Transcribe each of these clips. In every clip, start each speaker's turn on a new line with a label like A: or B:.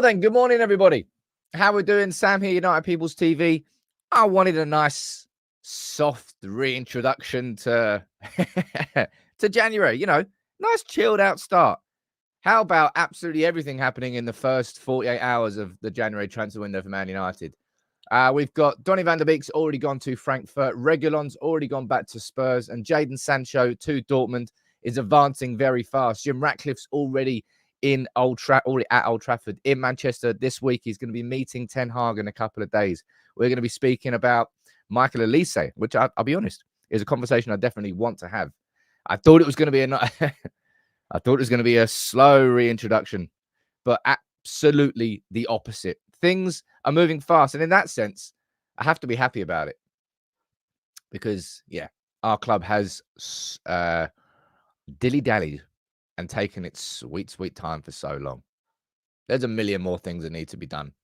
A: then, good morning, everybody. How we doing? Sam here, United People's TV. I wanted a nice, soft reintroduction to to January. Nice chilled out start. How about absolutely everything happening in the first 48 hours of the January transfer window for Man United? We've got Donny van der Beek's already gone to Frankfurt. Reguilon's already gone back to Spurs. And Jadon Sancho to Dortmund is advancing very fast. Jim Ratcliffe's already at Old Trafford in Manchester this week. He's going to be meeting Ten Hag in a couple of days. We're going to be speaking about Michael Olise, which I'll be honest, is a conversation I definitely want to have. I thought it was going to be a slow reintroduction, but absolutely the opposite. Things are moving fast, and in that sense, I have to be happy about it because, our club has dilly-dallied and taken its sweet, sweet time for so long. There's a million more things that need to be done.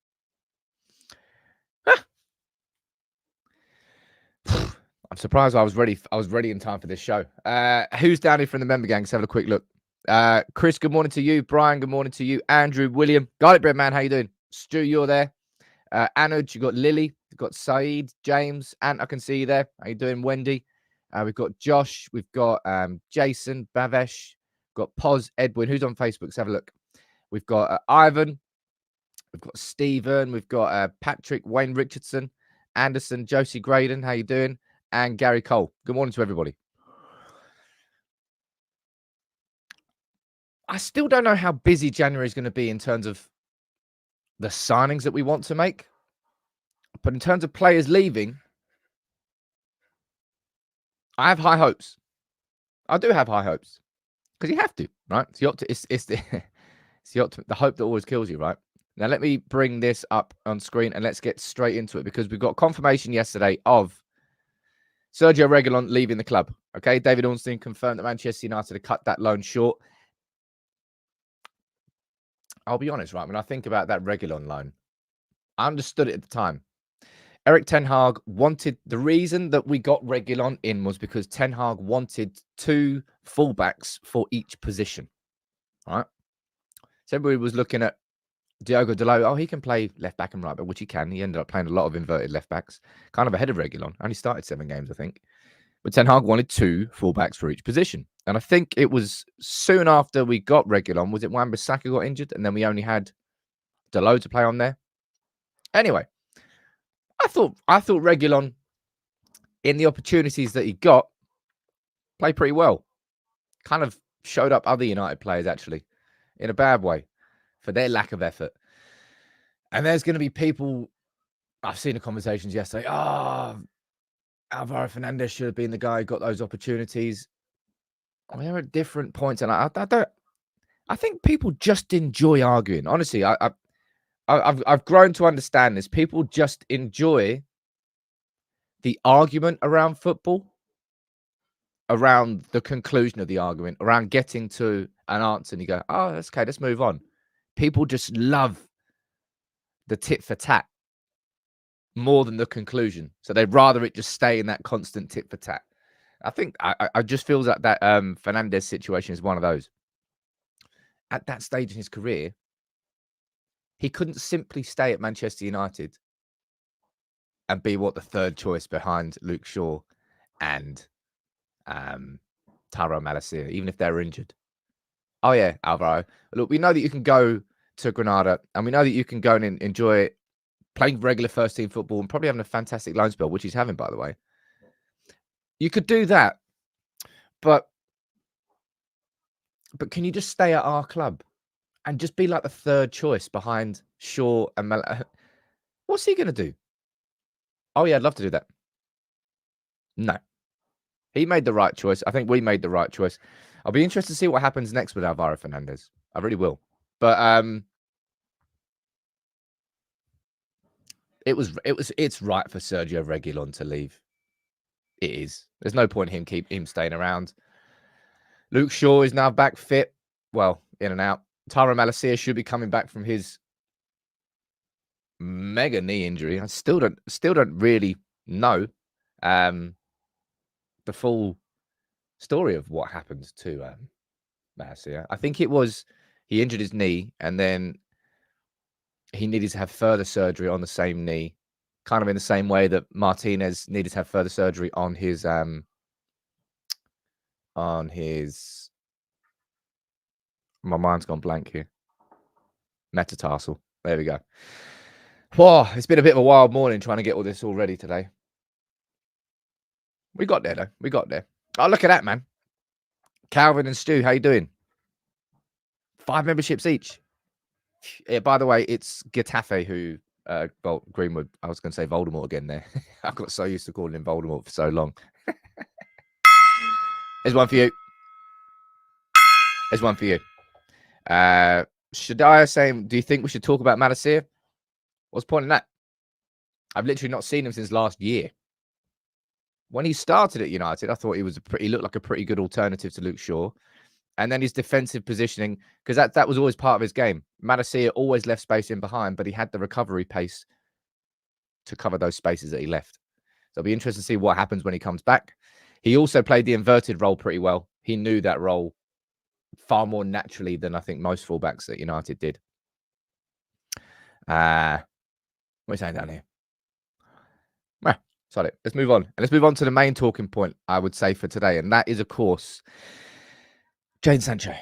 A: I'm surprised I was ready in time for this show. Who's down here from the member gang? Let's have a quick look. Chris, good morning to you. Brian, good morning to you. Andrew, William, Garlic Bread Man, how you doing? Stu, you're there. Anuj, you got Lily, you've got Saeed, James, Ant, I can see you there. How you doing, Wendy? We've got Josh, we've got Jason, Bavesh, got Poz, Edwin. Who's on Facebook? Let's have a look. We've got Ivan, we've got Stephen, we've got Patrick, Wayne Richardson, Anderson, Josie Graydon. How you doing? And Gary Cole. Good morning to everybody. I still don't know how busy January is going to be in terms of the signings that we want to make. But in terms of players leaving, I have high hopes. I do have high hopes. Because you have to, right? It's the hope that always kills you, right? Now, let me bring this up on screen and let's get straight into it because we've got confirmation yesterday of Sergio Reguilon leaving the club. Okay, David Ornstein confirmed that Manchester United had cut that loan short. I'll be honest, right? When I think about that Reguilon loan, I understood it at the time. Eric Ten Hag wanted, the reason that we got Reguilon in was because Ten Hag wanted 2 fullbacks for each position, right? So everybody was looking at Diogo Dalot. Oh, he can play left back and right back, which he can. He ended up playing a lot of inverted left backs, kind of ahead of Reguilon. Only started 7 games, I think. But Ten Hag wanted 2 fullbacks for each position. And I think it was soon after we got Reguilon, was it Wan-Bissaka got injured? And then we only had Dalot to play on there. Anyway, I thought Reguilon, in the opportunities that he got, played pretty well. Kind of showed up other United players, actually, in a bad way for their lack of effort. And there's going to be people, I've seen the conversations yesterday, Alvaro Fernandez should have been the guy who got those opportunities. Well, there are different points, and I think people just enjoy arguing. Honestly, I've grown to understand this. People just enjoy the argument around football, around the conclusion of the argument, around getting to an answer, and you go, "Oh, that's okay. Let's move on." People just love the tit for tat more than the conclusion, so they'd rather it just stay in that constant tit for tat. I think I just feel that Fernandez situation is one of those. At that stage in his career, he couldn't simply stay at Manchester United and be the 3rd choice behind Luke Shaw and Taro Malacia, even if they're injured. Oh yeah, Alvaro. Look, we know that you can go to Granada, and we know that you can go and enjoy playing regular first team football and probably having a fantastic loan spell, which he's having, by the way. You could do that, but can you just stay at our club and just be like the 3rd choice behind Shaw and What's he going to do? Oh, yeah, I'd love to do that. No. He made the right choice. I think we made the right choice. I'll be interested to see what happens next with Alvaro Fernandez. I really will. But it's right for Sergio Reguilon to leave. It is. There's no point in him staying around. Luke Shaw is now back fit. Well, in and out. Taro Malacia should be coming back from his mega knee injury. I still don't really know the full story of what happened to Malacia. I think it was he injured his knee, and then he needed to have further surgery on the same knee, kind of in the same way that Martinez needed to have further surgery on his my mind's gone blank here. Metatarsal. There we go. Whoa, it's been a bit of a wild morning trying to get all this all ready today. We got there, though. We got there. Oh, look at that, man. Calvin and Stu, how you doing? 5 memberships each. Yeah, by the way, it's Getafe who, Greenwood, I was going to say Voldemort again there. I got so used to calling him Voldemort for so long. There's one for you. There's one for you. Shadiah saying, do you think we should talk about Managerial? What's the point in that? I've literally not seen him since last year. When he started at United, I thought he looked like a pretty good alternative to Luke Shaw. And then his defensive positioning, because that was always part of his game. Managerial always left space in behind, but he had the recovery pace to cover those spaces that he left. So it'll be interesting to see what happens when he comes back. He also played the inverted role pretty well. He knew that role far more naturally than I think most fullbacks at United did. What are we saying down here? Well, sorry. Let's move on. And let's move on to the main talking point, I would say, for today. And that is, of course, Jadon Sancho.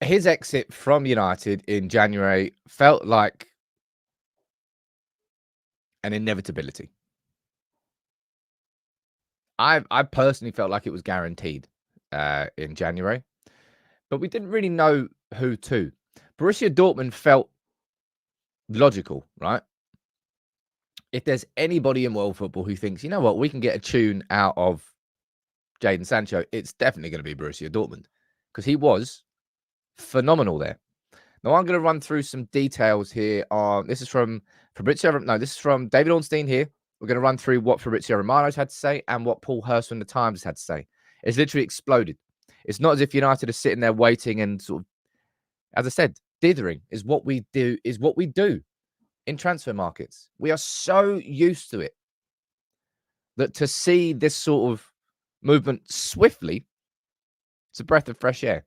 A: His exit from United in January felt like an inevitability. I personally felt like it was guaranteed in January, but we didn't really know who to. Borussia Dortmund felt logical, right? If there's anybody in world football who thinks, you know what, we can get a tune out of Jadon Sancho, it's definitely going to be Borussia Dortmund, because he was phenomenal there. Now, I'm going to run through some details here. This is from David Ornstein here. We're going to run through what Fabrizio Romano's had to say and what Paul Hurst from the Times has had to say. It's literally exploded. It's not as if United are sitting there waiting and sort of, as I said, dithering is what we do in transfer markets. We are so used to it that to see this sort of movement swiftly, it's a breath of fresh air.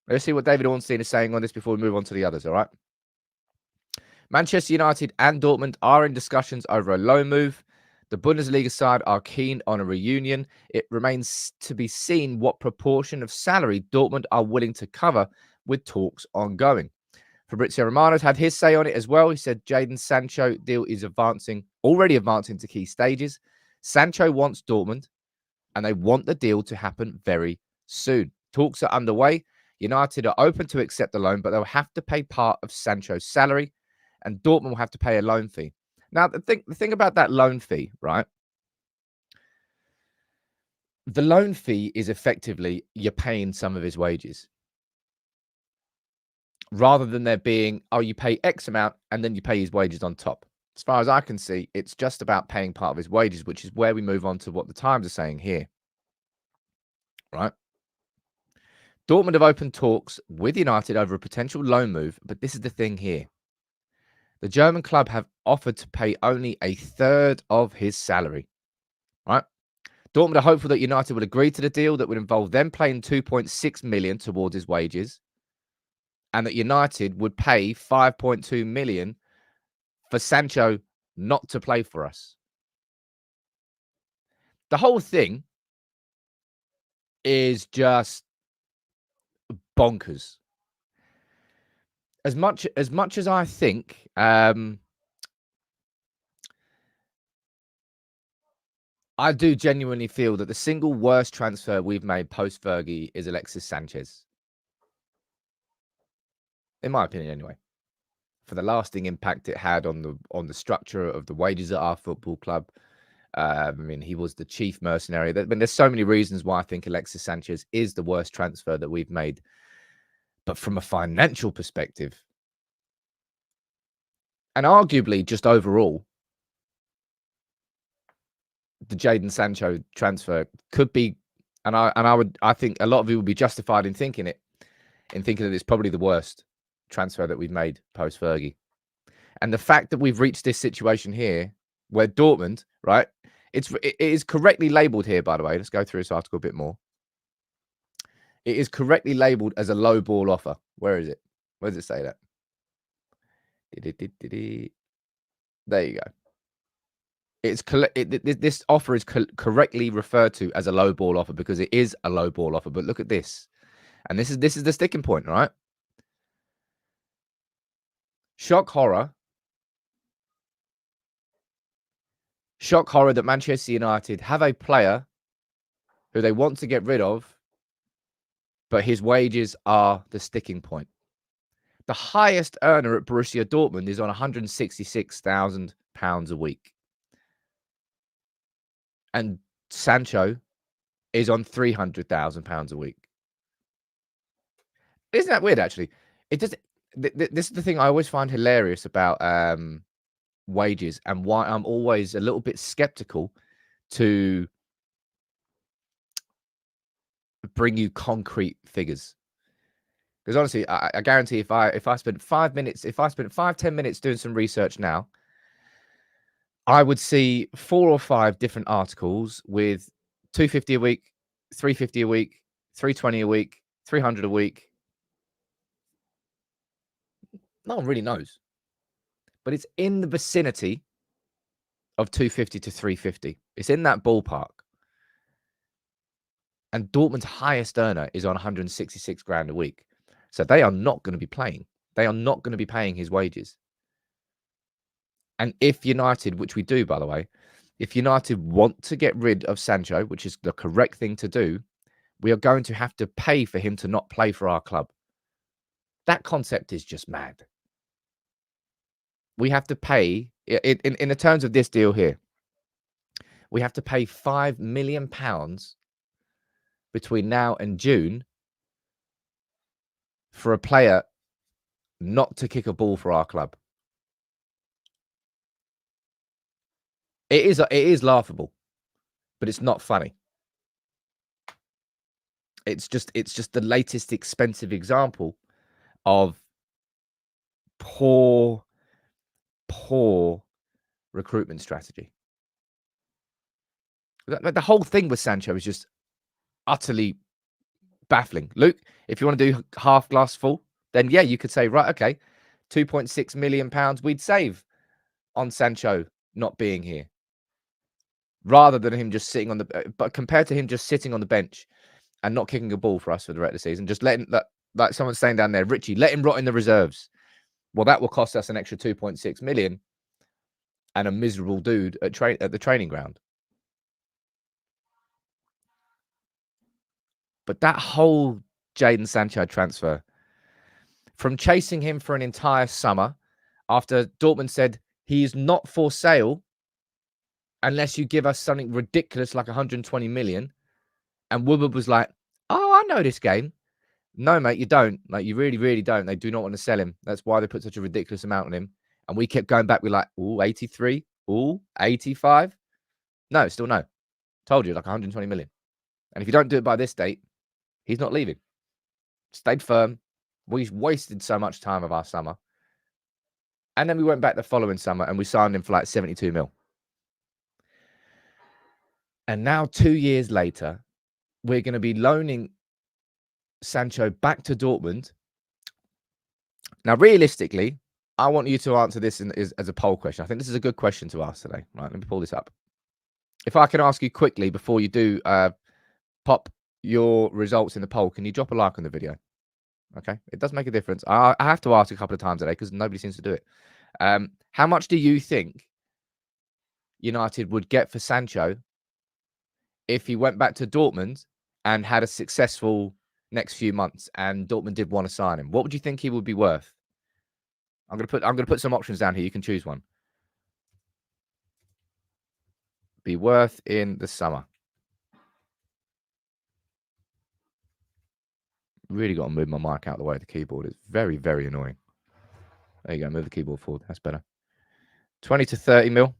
A: Let's see what David Ornstein is saying on this before we move on to the others, all right? Manchester United and Dortmund are in discussions over a loan move. The Bundesliga side are keen on a reunion. It remains to be seen what proportion of salary Dortmund are willing to cover, with talks ongoing. Fabrizio Romano's had his say on it as well. He said Jadon Sancho deal is already advancing to key stages. Sancho wants Dortmund, and they want the deal to happen very soon. Talks are underway. United are open to accept the loan, but they'll have to pay part of Sancho's salary, and Dortmund will have to pay a loan fee. Now, the thing about that loan fee, right? The loan fee is effectively you're paying some of his wages, rather than there being, you pay X amount and then you pay his wages on top. As far as I can see, it's just about paying part of his wages, which is where we move on to what the Times are saying here, right? Dortmund have opened talks with United over a potential loan move, but this is the thing here. The German club have offered to pay only a third of his salary, right? Dortmund are hopeful that United will agree to the deal that would involve them paying 2.6 million towards his wages, and that United would pay 5.2 million for Sancho not to play for us. The whole thing is just bonkers. As much as I think I do genuinely feel that the single worst transfer we've made post Fergie is Alexis Sanchez. In my opinion, anyway. For the lasting impact it had on the structure of the wages at our football club. I mean, he was the chief mercenary. There's so many reasons why I think Alexis Sanchez is the worst transfer that we've made. But from a financial perspective, and arguably just overall, the Jadon Sancho transfer could be, and I think a lot of you would be justified in thinking that it's probably the worst transfer that we've made post Fergie. And the fact that we've reached this situation here where Dortmund, right, it is correctly labeled here, by the way. Let's go through this article a bit more. It is correctly labelled as a low ball offer. Where is it? Where does it say that? There you go. This offer is correctly referred to as a low ball offer because it is a low ball offer. But look at this, and this is the sticking point, right? Shock horror that Manchester United have a player who they want to get rid of, but his wages are the sticking point. The highest earner at Borussia Dortmund is on £166,000 a week. And Sancho is on £300,000 a week. Isn't that weird, actually? It does. This is the thing I always find hilarious about wages and why I'm always a little bit skeptical to bring you concrete figures. Because honestly, I guarantee if I spent 5 minutes, if I spent 5-10 minutes doing some research now, I would see 4 or 5 different articles with 250 a week, 350 a week, 320 a week, 300 a week. No one really knows. But it's in the vicinity of 250 to 350. It's in that ballpark. And Dortmund's highest earner is on 166 grand a week. So they are not going to be playing. They are not going to be paying his wages. And if United, which we do, by the way, if United want to get rid of Sancho, which is the correct thing to do, we are going to have to pay for him to not play for our club. That concept is just mad. We have to pay, in the terms of this deal here, we have to pay £5 million between now and June for a player not to kick a ball for our club. It is laughable, but it's not funny. It's just the latest expensive example of poor recruitment strategy. The whole thing with Sancho is just utterly baffling. Luke, if you want to do half glass full, then yeah, you could say, right, okay, £2.6 million we'd save on Sancho not being here, rather than him just sitting on the. But compared to him just sitting on the bench and not kicking a ball for us for the rest of the season, just letting like someone's saying down there, Richie, let him rot in the reserves. Well, that will cost us an extra 2.6 million and a miserable dude at the training ground. But that whole Jadon Sancho transfer, from chasing him for an entire summer after Dortmund said he is not for sale unless you give us something ridiculous like 120 million. And Woodward was like, oh, I know this game. No, mate, you don't. Like, you really, really don't. They do not want to sell him. That's why they put such a ridiculous amount on him. And we kept going back. We're like, ooh, 83. Ooh, 85. No, still no. Told you, like 120 million. And if you don't do it by this date, he's not leaving. Stayed firm. We wasted so much time of our summer. And then we went back the following summer and we signed him for like 72 mil. And now 2 years later, we're going to be loaning Sancho back to Dortmund. Now, realistically, I want you to answer this as a poll question. I think this is a good question to ask today. Right, let me pull this up. If I can ask you quickly before you do pop your results in the poll, can you drop a like on the video? Okay, it does make a difference. I have to ask a couple of times today because nobody seems to do it. How much do you think United would get for Sancho if he went back to Dortmund and had a successful next few months and Dortmund did want to sign him? What would you think he would be worth? I'm gonna put some options down here. You can choose one. Be worth in the summer. Really got to move my mic out of the way of the keyboard. It's very, very annoying. There you go. Move the keyboard forward. That's better. 20 to 30 mil.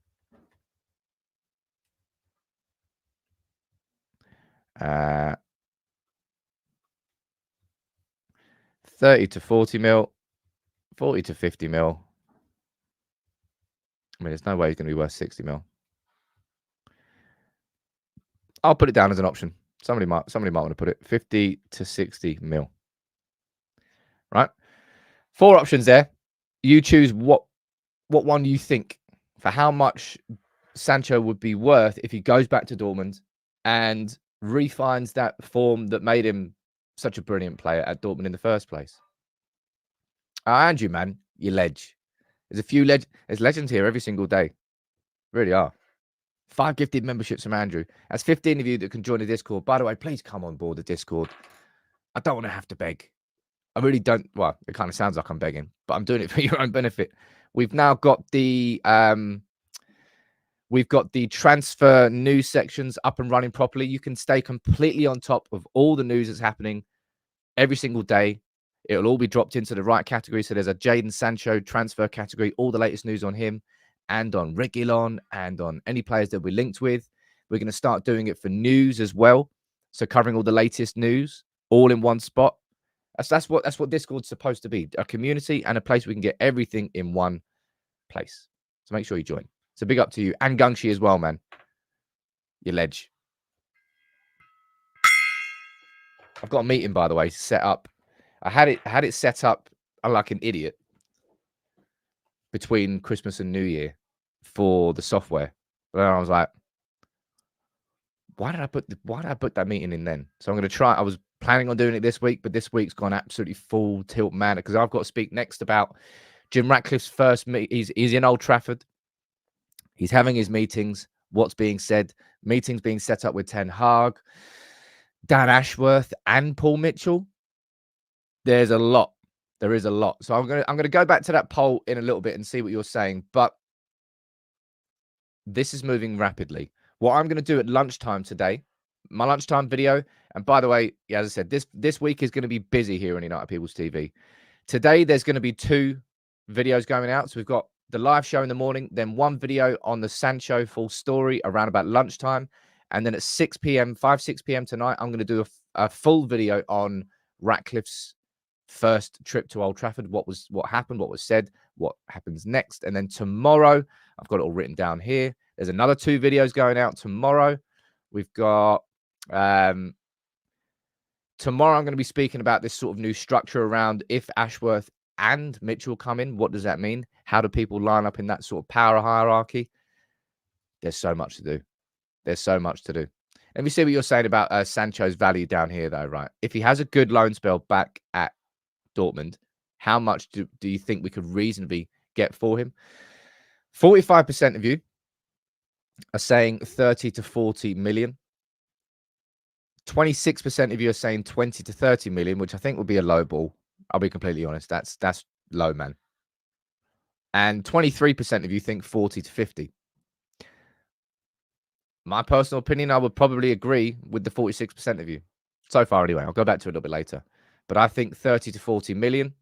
A: 30 to 40 mil. 40 to 50 mil. I mean, there's no way he's going to be worth 60 mil. I'll put it down as an option. Somebody might want to put it 50 to 60 mil. Right? 4 options there. You choose what one you think for how much Sancho would be worth if he goes back to Dortmund and refines that form that made him such a brilliant player at Dortmund in the first place. Andrew, man, you ledge. There's legends here every single day. Really are. 5 gifted memberships from Andrew. That's 15 of you that can join the Discord. By the way, please come on board the Discord. I don't want to have to beg. I really don't. Well, it kind of sounds like I'm begging, but I'm doing it for your own benefit. We've now got the transfer news sections up and running properly. You can stay completely on top of all the news that's happening every single day. It'll all be dropped into the right category. So there's a Jadon Sancho transfer category, all the latest news on him and on Reguilon and on any players that we're linked with. We're going to start doing it for news as well. So covering all the latest news all in one spot. That's what Discord's supposed to be. A community and a place we can get everything in one place. So make sure you join. So big up to you. And Gungshi as well, man. Your ledge. I've got a meeting, by the way, set up. I had it set up like an idiot between Christmas and New Year for the software. But then I was like, why did I put that meeting in then? So I'm going to try. I was planning on doing it this week, but this week's gone absolutely full tilt mad because I've got to speak next about Jim Ratcliffe's first meet. He's in Old Trafford. He's having his meetings. What's being said? Meetings being set up with Ten Hag, Dan Ashworth, and Paul Mitchell. There's a lot. There is a lot. So I'm gonna go back to that poll in a little bit and see what you're saying. But this is moving rapidly. What I'm going to do at lunchtime today, my lunchtime video. And by the way, yeah, as I said, this week is going to be busy here on United People's TV. Today, there's going to be 2 videos going out. So we've got the live show in the morning, then 1 video on the Sancho full story around about lunchtime. And then at 6 p.m., 6 p.m. tonight, I'm going to do a full video on Ratcliffe's first trip to Old Trafford. What happened, what was said, what happens next. And then tomorrow, I've got it all written down here. There's another 2 videos going out tomorrow. We've got tomorrow I'm going to be speaking about this sort of new structure around if Ashworth and Mitchell come in. What does that mean? How do people line up in that sort of power hierarchy? There's so much to do. There's so much to do. Let me see what you're saying about Sancho's value down here, though, right? If he has a good loan spell back at Dortmund, how much do you think we could reasonably get for him? 45% of you are saying 30 to 40 million. 26% of you are saying 20 to 30 million, which I think would be a low ball. I'll be completely honest. That's low, man. And 23% of you think 40 to 50. My personal opinion, I would probably agree with the 46% of you. So far, anyway. I'll go back to it a little bit later. But I think 30 to 40 million.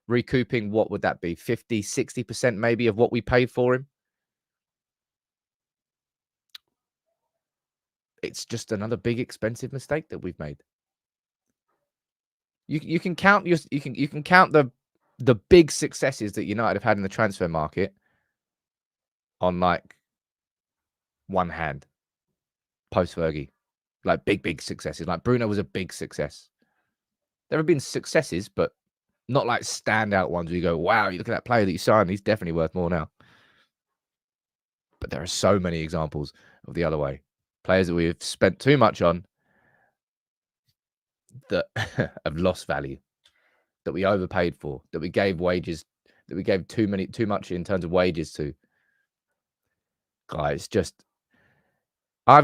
A: Recouping, what would that be? 50, 60% maybe of what we paid for him. It's just another big expensive mistake that we've made. You can count you can count the big successes that United have had in the transfer market on like one hand. Post Fergie, like big successes. Like Bruno was a big success. There have been successes, but not like standout ones where you go, wow, you look at that player that you signed, he's definitely worth more now. But there are so many examples of the other way. Players that we've spent too much on that have lost value, that we overpaid for, that we gave wages, that we gave too much in terms of wages to. Guys, just I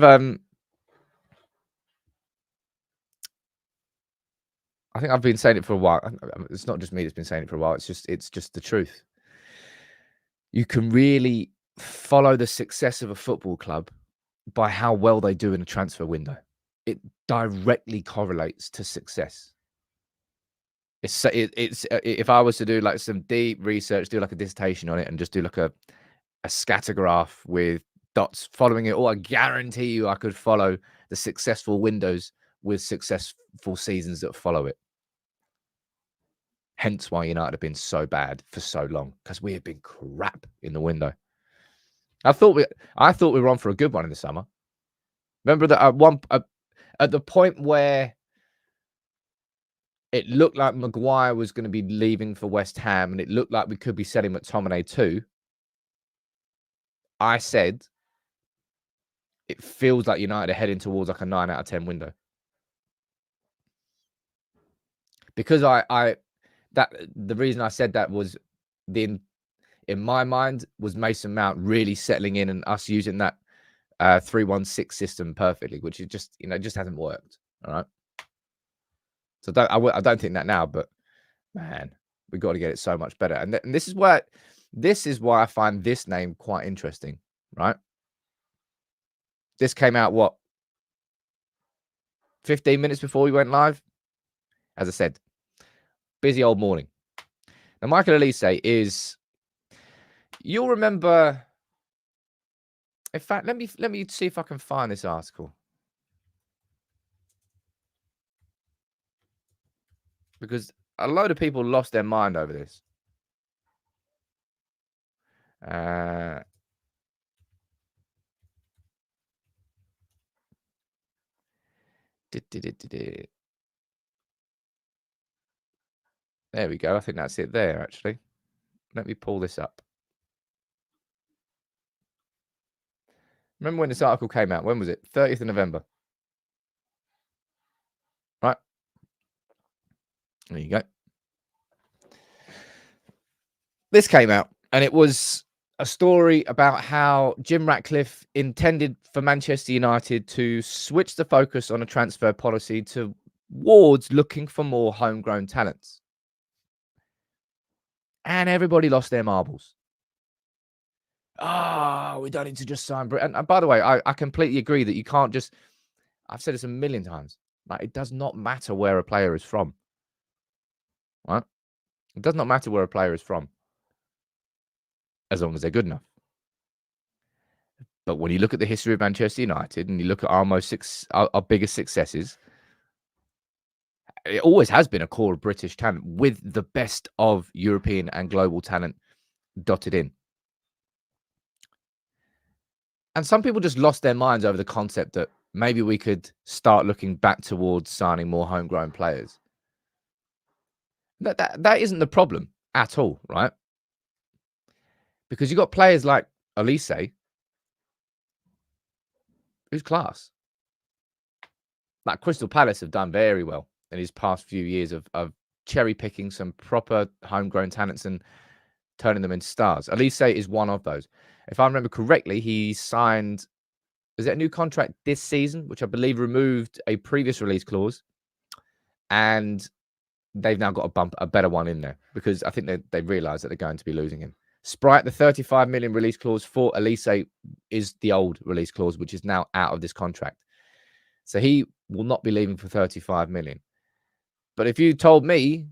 A: think I've been saying it for a while. It's not just me that's been saying it for a while. It's just the truth. You can really follow the success of a football club by how well they do in a transfer window. It directly correlates to success. It's if I was to do like some deep research, do like a dissertation on it, and just do like a scatter graph with dots following it all, I guarantee you I could follow the successful windows with successful seasons that follow it. Hence why United have been so bad for so long, because we have been crap in the window. I thought we were on for a good one in the summer. Remember that at the point where it looked like Maguire was going to be leaving for West Ham and it looked like we could be selling McTominay too, I said it feels like United are heading towards like a 9 out of 10 window. Because the reason I said that was in my mind was Mason Mount really settling in and us using that 3-1-6 system perfectly, which it just just hasn't worked. All right. So I don't think that now, but man, we've got to get it so much better. And this is why I find this name quite interesting, right? This came out, what, 15 minutes before we went live? As I said, busy old morning. Now, Michael Olise is, you'll remember, in fact, let me see if I can find this article. Because a load of people lost their mind over this. There we go. I think that's it there, actually. Let me pull this up. Remember when this article came out? When was it? 30th of November. Right. There you go. This came out, and it was a story about how Jim Ratcliffe intended for Manchester United to switch the focus on a transfer policy towards looking for more homegrown talents. And everybody lost their marbles. Oh, we don't need to just sign. And by the way, I completely agree that you can't just, I've said this a million times, like, it does not matter where a player is from. Right? It does not matter where a player is from, as long as they're good enough. But when you look at the history of Manchester United and you look at our biggest successes, it always has been a core of British talent with the best of European and global talent dotted in. And some people just lost their minds over the concept that maybe we could start looking back towards signing more homegrown players. That isn't the problem at all, right? Because you've got players like Olise, who's class. Like Crystal Palace have done very well in his past few years of cherry picking some proper homegrown talents and turning them into stars. Olise is one of those. If I remember correctly, he signed, is it a new contract this season, which I believe removed a previous release clause, and they've now got a better one in there because I think they realised that they're going to be losing him. Sprite, the 35 million release clause for Olise is the old release clause, which is now out of this contract. So he will not be leaving for 35 million. But if you told me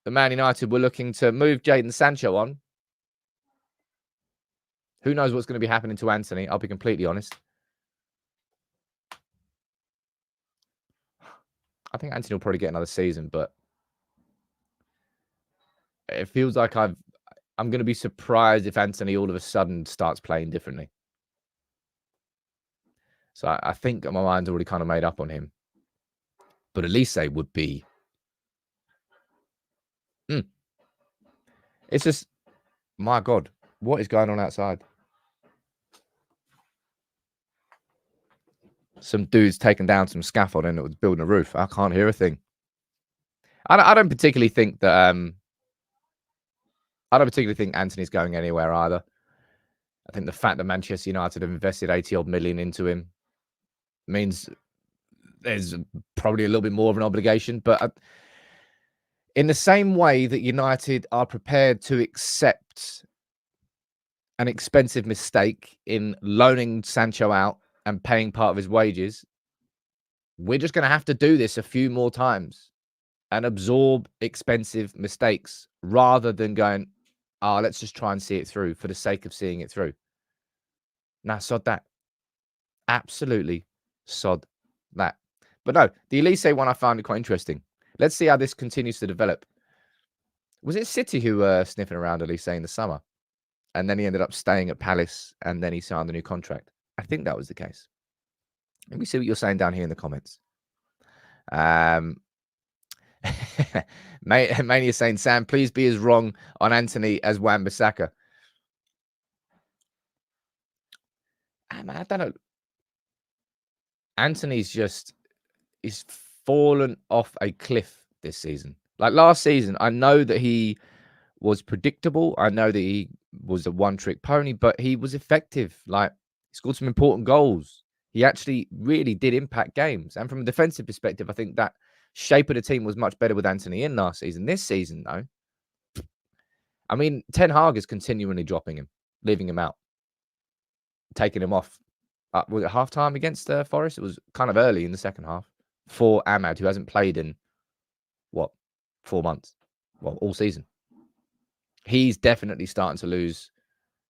A: the Man United were looking to move Jadon Sancho on, who knows what's going to be happening to Anthony? I'll be completely honest. I think Anthony will probably get another season, but it feels like I'm going to be surprised if Anthony all of a sudden starts playing differently. So I think my mind's already kind of made up on him. But Olise would be... It's just, my God, what is going on outside? Some dude's taken down some scaffolding that was building a roof. I can't hear a thing. I don't particularly think that... I don't particularly think Anthony's going anywhere either. I think the fact that Manchester United have invested 80-odd million into him means there's probably a little bit more of an obligation. But in the same way that United are prepared to accept an expensive mistake in loaning Sancho out and paying part of his wages, we're just going to have to do this a few more times and absorb expensive mistakes rather than going, let's just try and see it through for the sake of seeing it through. Nah, sod that. Absolutely sod that. But no, the Olise one, I found it quite interesting. Let's see how this continues to develop. Was it City who were sniffing around Olise in the summer? And then he ended up staying at Palace and then he signed a new contract. I think that was the case. Let me see what you're saying down here in the comments. Mania saying, Sam, please be as wrong on Anthony as Wan-Bissaka. I don't know. Anthony's he's fallen off a cliff this season. Like last season, I know that he was predictable. I know that he was a one-trick pony, but he was effective. Like, he scored some important goals. He actually really did impact games. And from a defensive perspective, I think that shape of the team was much better with Anthony in last season. This season, though, I mean, Ten Hag is continually dropping him, leaving him out, taking him off. Was it half-time against Forest? It was kind of early in the second half for Ahmad, who hasn't played in, 4 months? Well, all season. He's definitely starting to lose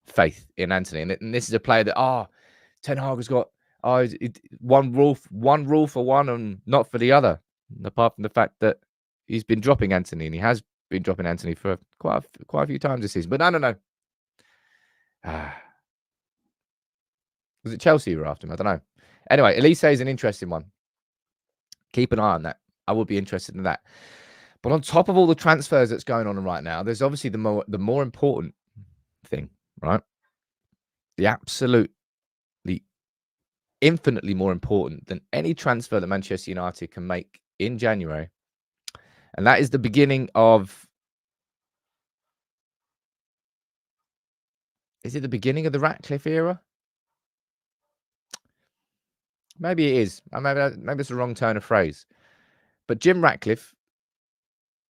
A: faith in Anthony. And this is a player that, Ten Hag has got one rule for one and not for the other. Apart from the fact that he's been dropping Anthony, and he has been dropping Anthony for quite a few times this season. But no. Was it Chelsea who were after him? I don't know. Anyway, Olise is an interesting one. Keep an eye on that. I would be interested in that. But on top of all the transfers that's going on right now, there's obviously the more important thing, right? The infinitely more important than any transfer that Manchester United can make in January. And that is the beginning of... Is it the beginning of the Ratcliffe era? Maybe it is. Maybe it's a wrong turn of phrase. But Jim Ratcliffe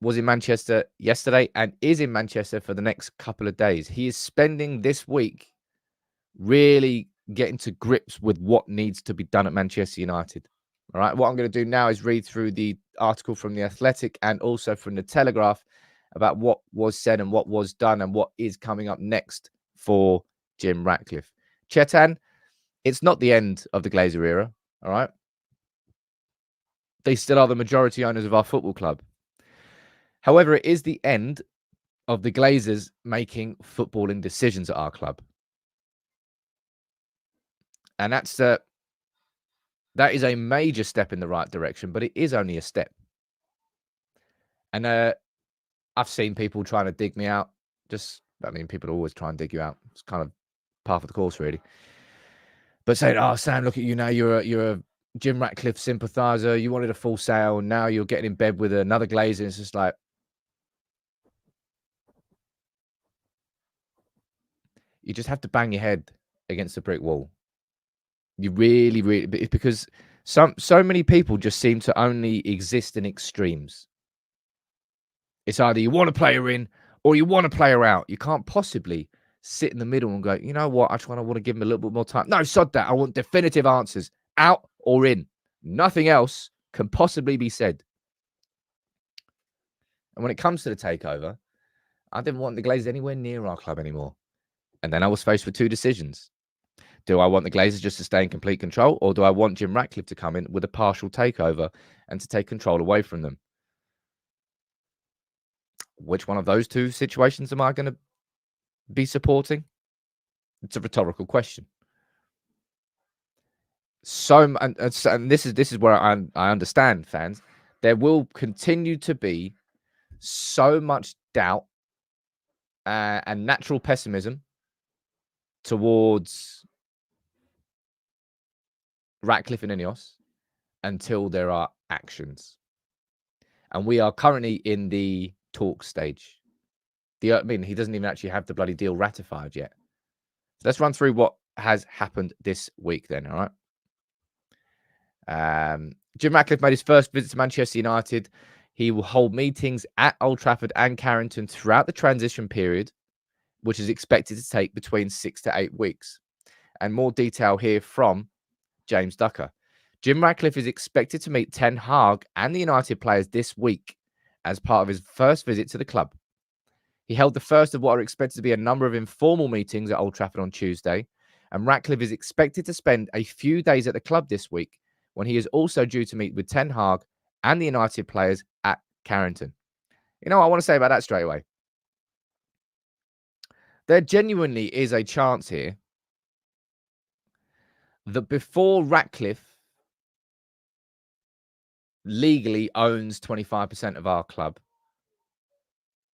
A: was in Manchester yesterday and is in Manchester for the next couple of days. He is spending this week really getting to grips with what needs to be done at Manchester United. All right. What I'm going to do now is read through the article from The Athletic and also from The Telegraph about what was said and what was done and what is coming up next for Jim Ratcliffe. Chetan, it's not the end of the Glazer era. All right. They still are the majority owners of our football club. However, it is the end of the Glazers making footballing decisions at our club. And that is a major step in the right direction, but it is only a step. And I've seen people trying to dig me out. People always try and dig you out. It's kind of par for the course, really. But saying, Sam, look at you now. You're a Jim Ratcliffe sympathizer. You wanted a full sale. Now you're getting in bed with another Glazer. It's just like, you just have to bang your head against a brick wall. You really, really, because so many people just seem to only exist in extremes. It's either you want a player in or you want a player out. You can't possibly sit in the middle and go, you know what, I want to give him a little bit more time. No, sod that. I want definitive answers, out or in. Nothing else can possibly be said. And when it comes to the takeover, I didn't want the Glazers anywhere near our club anymore. And then I was faced with two decisions. Do I want the Glazers just to stay in complete control, or do I want Jim Ratcliffe to come in with a partial takeover and to take control away from them? Which one of those two situations am I going to be supporting? It's a rhetorical question. And this is where I understand, fans. There will continue to be so much doubt and natural pessimism towards Ratcliffe and Ineos until there are actions. And we are currently in the talk stage. He doesn't even actually have the bloody deal ratified yet. So let's run through what has happened this week then, all right? Jim Ratcliffe made his first visit to Manchester United. He will hold meetings at Old Trafford and Carrington throughout the transition period, which is expected to take between 6 to 8 weeks. And more detail here from James Ducker. Jim Ratcliffe is expected to meet Ten Hag and the United players this week as part of his first visit to the club. He held the first of what are expected to be a number of informal meetings at Old Trafford on Tuesday, and Ratcliffe is expected to spend a few days at the club this week, when he is also due to meet with Ten Hag and the United players at Carrington. You know what I want to say about that straight away? There genuinely is a chance here that before Ratcliffe legally owns 25% of our club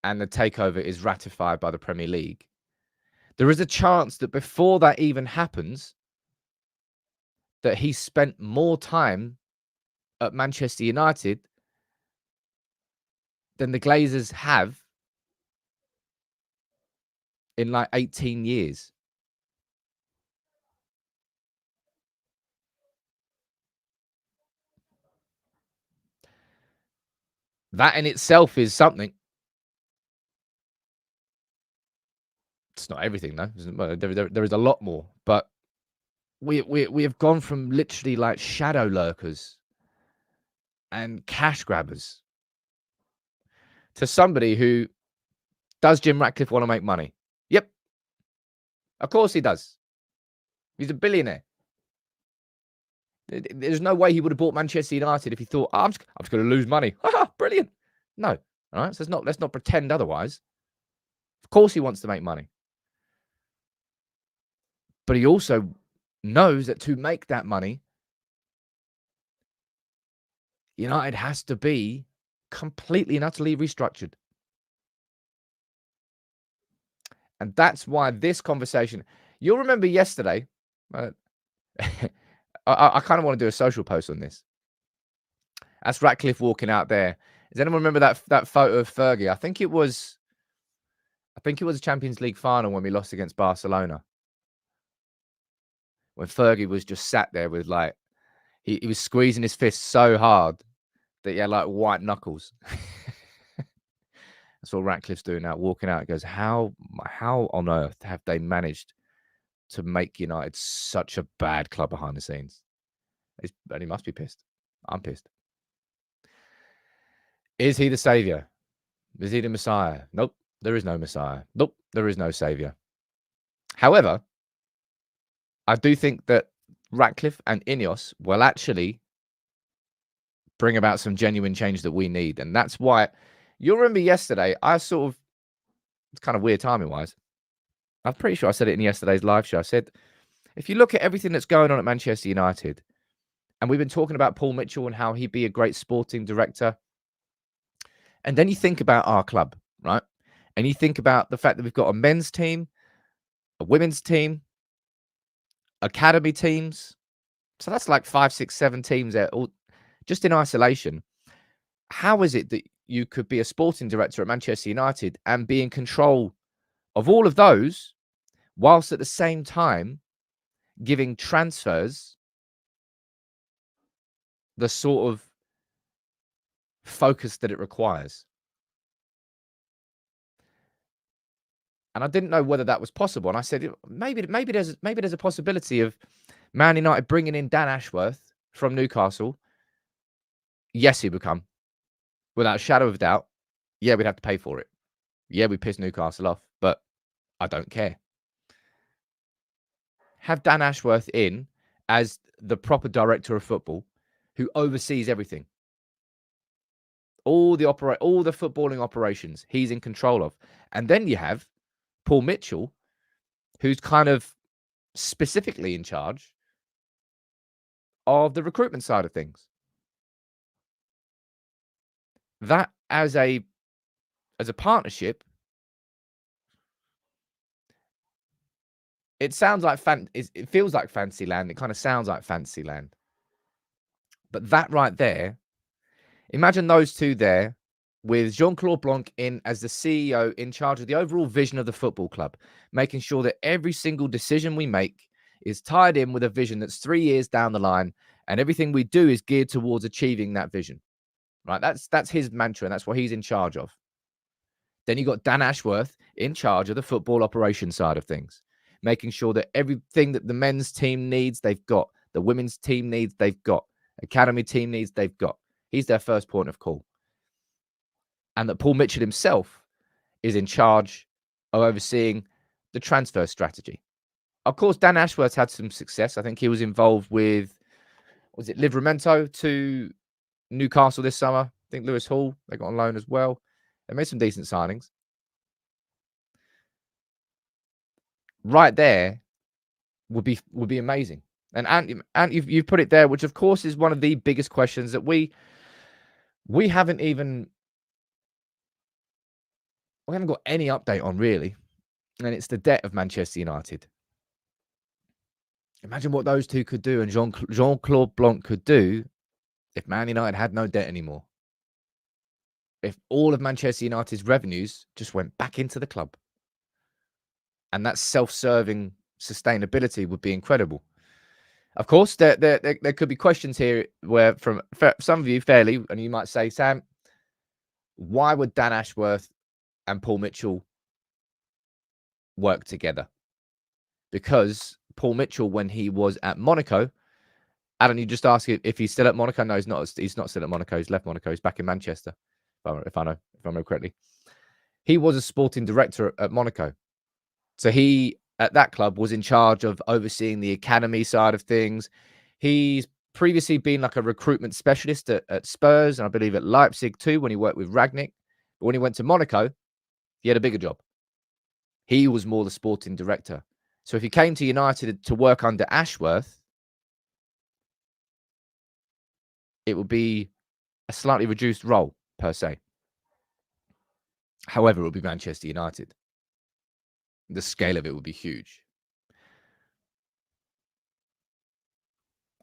A: and the takeover is ratified by the Premier League, there is a chance that before that even happens, that he spent more time at Manchester United than the Glazers have in like 18 years. That in itself is something. It's not everything, though. There is a lot more. But we have gone from literally like shadow lurkers and cash grabbers to somebody who, does Jim Ratcliffe want to make money? Yep. Of course he does. He's a billionaire. There's no way he would have bought Manchester United if he thought, I'm just going to lose money. Brilliant. No. All right. So let's not pretend otherwise. Of course he wants to make money. But he also knows that to make that money, United has to be completely and utterly restructured. And that's why this conversation, you'll remember yesterday, I kind of want to do a social post on this. That's Ratcliffe walking out there. Does anyone remember that photo of Fergie? I think it was a Champions League final when we lost against Barcelona. When Fergie was just sat there with like, he was squeezing his fist so hard that he had like white knuckles. That's what Ratcliffe's doing now, walking out. He goes, how on earth have they managed to make United such a bad club behind the scenes? And he must be pissed. I'm pissed. Is he the saviour? Is he the Messiah? Nope, there is no Messiah. Nope, there is no saviour. However, I do think that Ratcliffe and Ineos will actually bring about some genuine change that we need. And that's why, you'll remember yesterday, it's kind of weird timing-wise. I'm pretty sure I said it in yesterday's live show. I said, if you look at everything that's going on at Manchester United, and we've been talking about Paul Mitchell and how he'd be a great sporting director, and then you think about our club, right? And you think about the fact that we've got a men's team, a women's team, academy teams. So that's like 5, 6, 7 teams there, all just in isolation. How is it that you could be a sporting director at Manchester United and be in control of all of those, whilst at the same time giving transfers the sort of focus that it requires? And I didn't know whether that was possible. And I said, maybe there's a possibility of Man United bringing in Dan Ashworth from Newcastle. Yes, he would come. Without a shadow of a doubt. Yeah, we'd have to pay for it. Yeah, we pissed Newcastle off, but I don't care. Have Dan Ashworth in as the proper director of football who oversees everything. All the footballing operations he's in control of. And then you have Paul Mitchell, who's kind of specifically in charge of the recruitment side of things. That as a partnership, it sounds like it feels like fantasy land. It kind of sounds like fantasy land. But that right there, imagine those two there with Jean-Claude Blanc in as the CEO in charge of the overall vision of the football club, making sure that every single decision we make is tied in with a vision that's 3 years down the line, and everything we do is geared towards achieving that vision. Right? That's his mantra, and that's what he's in charge of. Then you got Dan Ashworth in charge of the football operations side of things, making sure that everything that the men's team needs, they've got. The women's team needs, they've got. Academy team needs, they've got. He's their first point of call. And that Paul Mitchell himself is in charge of overseeing the transfer strategy. Of course, Dan Ashworth had some success. I think he was involved with, was it Livramento to Newcastle this summer? I think Lewis Hall, they got on loan as well. They made some decent signings. Right there would be amazing. And you've put it there, which of course is one of the biggest questions that we we haven't got any update on really, and it's the debt of Manchester United. Imagine what those two could do and Jean-Claude Blanc could do if Man United had no debt anymore. If all of Manchester United's revenues just went back into the club. And that self-serving sustainability would be incredible. Of course, there could be questions here where from some of you fairly, and you might say, Sam, why would Dan Ashworth and Paul Mitchell work together? Because Paul Mitchell, when he was at Monaco, Adam, you just ask if he's still at Monaco. No, he's not. He's not still at Monaco. He's left Monaco. He's back in Manchester, if I know correctly. He was a sporting director at Monaco. So he, at that club, was in charge of overseeing the academy side of things. He's previously been like a recruitment specialist at Spurs, and I believe at Leipzig too, when he worked with Rangnick. But when he went to Monaco, he had a bigger job. He was more the sporting director. So if he came to United to work under Ashworth, it would be a slightly reduced role, per se. However, it would be Manchester United. The scale of it would be huge.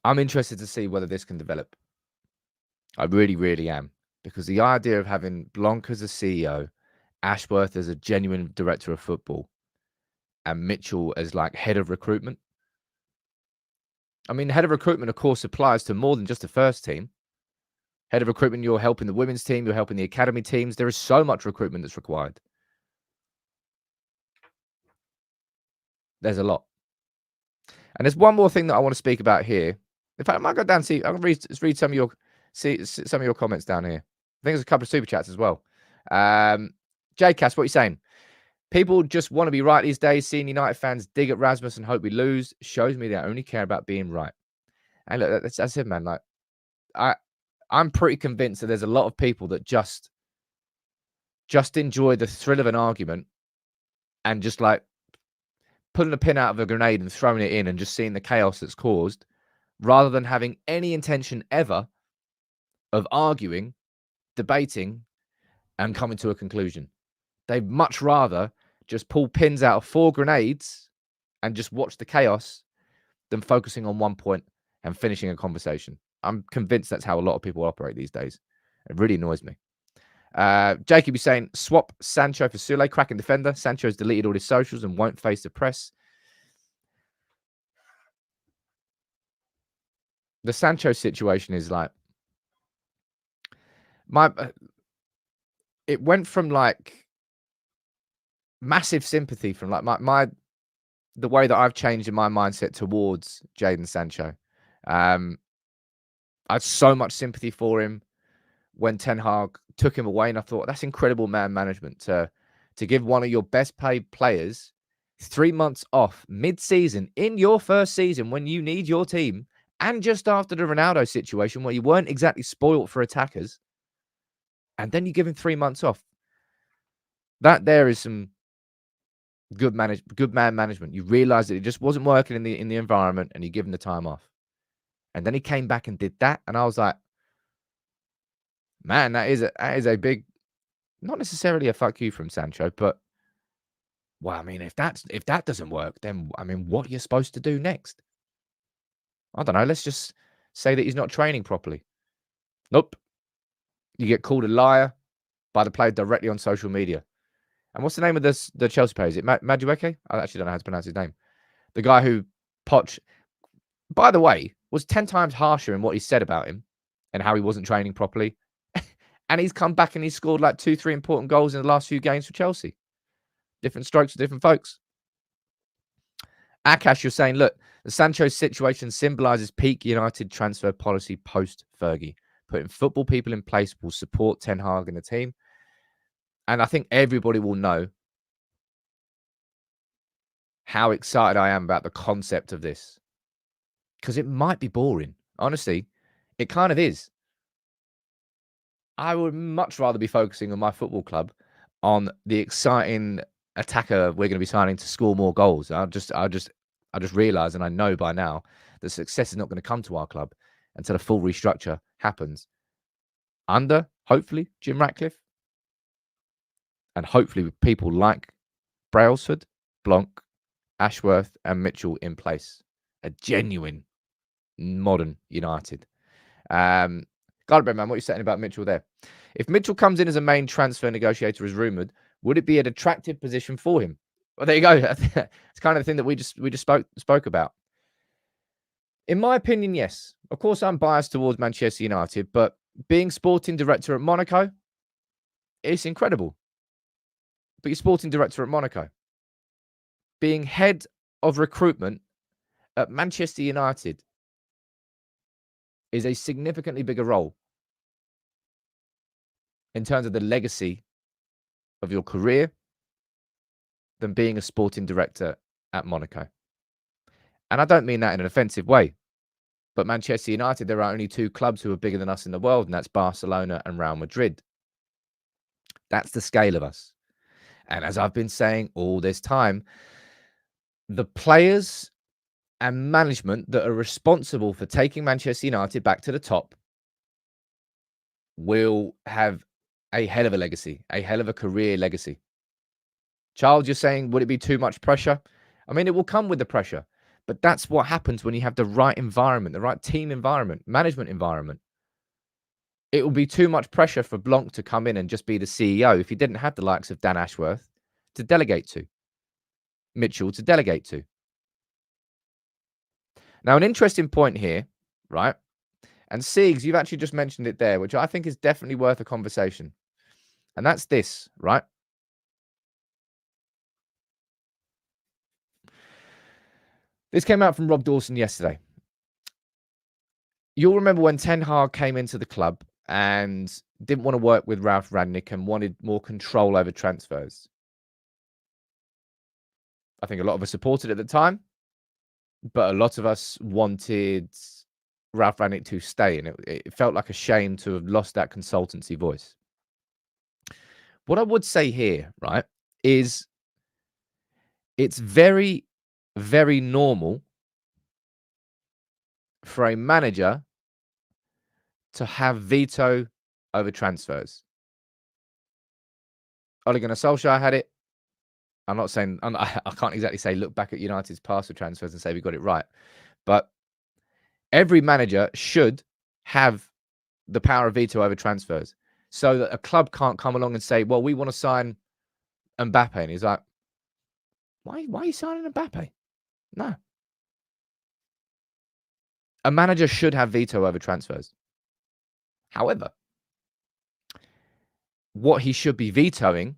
A: I'm interested to see whether this can develop. I really, really am. Because the idea of having Blanc as a CEO, Ashworth as a genuine director of football, and Mitchell as like head of recruitment. I mean, head of recruitment, of course, applies to more than just the first team. Head of recruitment, you're helping the women's team, you're helping the academy teams. There is so much recruitment that's required. There's a lot. And there's one more thing that I want to speak about here. In fact, I might go down and see. I can read some of your comments down here. I think there's a couple of super chats as well. JCast, what are you saying? People just want to be right these days. Seeing United fans dig at Rasmus and hope we lose shows me they only care about being right. And look, that's it, man. Like, I'm pretty convinced that there's a lot of people that just enjoy the thrill of an argument and just like pulling a pin out of a grenade and throwing it in and just seeing the chaos that's caused, rather than having any intention ever of arguing, debating, and coming to a conclusion. They'd much rather just pull pins out of 4 grenades and just watch the chaos than focusing on one point and finishing a conversation. I'm convinced that's how a lot of people operate these days. It really annoys me. Jacob is saying, swap Sancho for Sule, cracking defender. Sancho's deleted all his socials and won't face the press. The Sancho situation is like, it went from like massive sympathy from like the way that I've changed in my mindset towards Jadon Sancho. I had so much sympathy for him when Ten Hag took him away, and I thought that's incredible man management to give one of your best paid players 3 months off mid-season in your first season when you need your team, and just after the Ronaldo situation where you weren't exactly spoilt for attackers, and then you give him 3 months off. That there is some good man management. You realize that it just wasn't working in the environment, and you give him the time off. And then he came back and did that, and I was like, man, that is a big, not necessarily a fuck you from Sancho, but well, I mean, if that doesn't work, then I mean, what are you supposed to do next? I don't know. Let's just say that he's not training properly. Nope. You get called a liar by the player directly on social media. And what's the name of the Chelsea player? Is it Madueke? I actually don't know how to pronounce his name. The guy who Poch, by the way, was 10 times harsher in what he said about him and how he wasn't training properly. And he's come back and he's scored like 2-3 important goals in the last few games for Chelsea. Different strokes for different folks. Akash, you're saying, look, the Sancho situation symbolises peak United transfer policy post-Fergie. Putting football people in place will support Ten Hag and the team. And I think everybody will know how excited I am about the concept of this. Because it might be boring. Honestly, it kind of is. I would much rather be focusing on my football club, on the exciting attacker we're going to be signing to score more goals. I just realize, and I know by now, that success is not going to come to our club until a full restructure happens. under, hopefully, Jim Ratcliffe, and hopefully with people like Brailsford, Blanc, Ashworth, and Mitchell in place. A genuine modern United. Gotta man, what are you saying about Mitchell there? If Mitchell comes in as a main transfer negotiator as rumoured, would it be an attractive position for him? Well, there you go. It's kind of the thing that we just spoke about. In my opinion, yes. Of course, I'm biased towards Manchester United, but being sporting director at Monaco, it's incredible. But you're sporting director at Monaco. Being head of recruitment at Manchester United is a significantly bigger role in terms of the legacy of your career than being a sporting director at Monaco. And I don't mean that in an offensive way, but Manchester United, there are only two clubs who are bigger than us in the world, and that's Barcelona and Real Madrid. That's the scale of us. And as I've been saying all this time, the players and management that are responsible for taking Manchester United back to the top will have a hell of a legacy, a hell of a career legacy. Charles, you're saying, would it be too much pressure? I mean, it will come with the pressure, but that's what happens when you have the right environment, the right team environment, management environment. It will be too much pressure for Blanc to come in and just be the CEO if he didn't have the likes of Dan Ashworth to delegate to, Mitchell to delegate to. Now, an interesting point here, right? And Siegs, you've actually just mentioned it there, which I think is definitely worth a conversation. And that's this, right? This came out from Rob Dawson yesterday. You'll remember when Ten Hag came into the club and didn't want to work with Ralph Rangnick and wanted more control over transfers. I think a lot of us supported it at the time, but a lot of us wanted Ralph Rangnick to stay, and it felt like a shame to have lost that consultancy voice. What I would say here, right, is it's very, very normal for a manager to have veto over transfers. Ole Gunnar Solskjaer had it. I'm not saying, I can't exactly say look back at United's past with transfers and say we got it right. But every manager should have the power of veto over transfers so that a club can't come along and say, well, we want to sign Mbappe. And he's like, why are you signing Mbappe? No. A manager should have veto over transfers. However, what he should be vetoing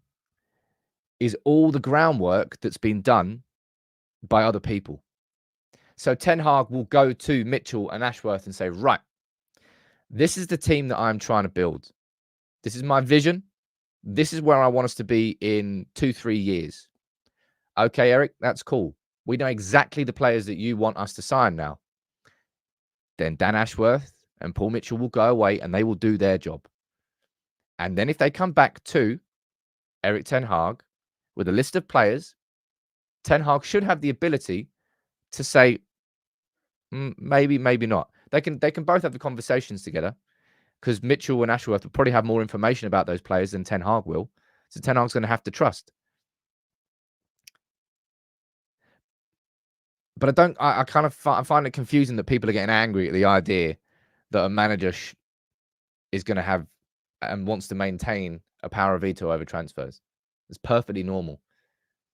A: is all the groundwork that's been done by other people. So Ten Hag will go to Mitchell and Ashworth and say, right, this is the team that I'm trying to build. This is my vision. This is where I want us to be in 2-3 years. Okay, Eric, that's cool. We know exactly the players that you want us to sign now. Then Dan Ashworth and Paul Mitchell will go away and they will do their job. And then if they come back to Eric Ten Hag with a list of players, Ten Hag should have the ability to say, maybe, maybe not. They can both have the conversations together because Mitchell and Ashworth will probably have more information about those players than Ten Hag will. So Ten Hag's going to have to trust. But I kind of find it confusing that people are getting angry at the idea that a manager is going to have and wants to maintain a power of veto over transfers. It's perfectly normal.